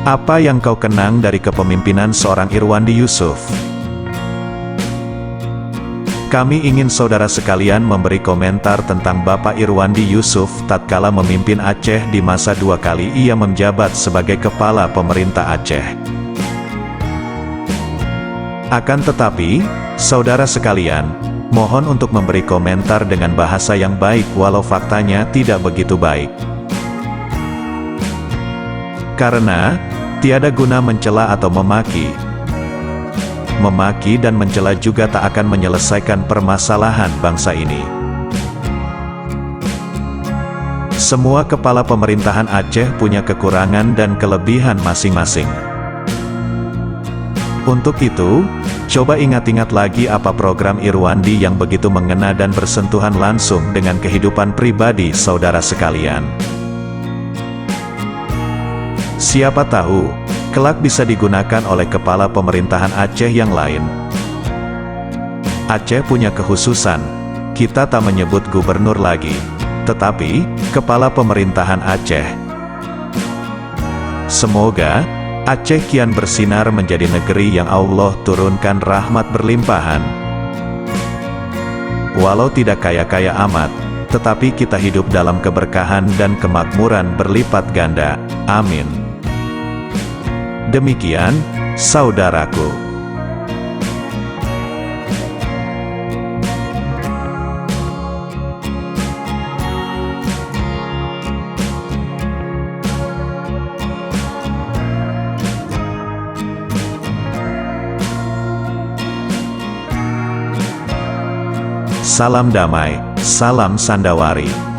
Apa yang kau kenang dari kepemimpinan seorang Irwandi Yusuf? Kami ingin saudara sekalian memberi komentar tentang Bapak Irwandi Yusuf tatkala memimpin Aceh di masa 2 kali ia menjabat sebagai kepala pemerintah Aceh. Akan tetapi, saudara sekalian, mohon untuk memberi komentar dengan bahasa yang baik walau faktanya tidak begitu baik. Karena, tiada guna mencela atau memaki. Memaki dan mencela juga tak akan menyelesaikan permasalahan bangsa ini. Semua kepala pemerintahan Aceh punya kekurangan dan kelebihan masing-masing. Untuk itu, coba ingat-ingat lagi apa program Irwandi yang begitu mengena dan bersentuhan langsung dengan kehidupan pribadi saudara sekalian. Siapa tahu, kelak bisa digunakan oleh kepala pemerintahan Aceh yang lain. Aceh punya kekhususan, kita tak menyebut gubernur lagi, tetapi kepala pemerintahan Aceh. Semoga Aceh kian bersinar menjadi negeri yang Allah turunkan rahmat berlimpahan. Walau tidak kaya-kaya amat, tetapi kita hidup dalam keberkahan dan kemakmuran berlipat ganda. Amin. Demikian, saudaraku. Salam damai, salam Sandawari.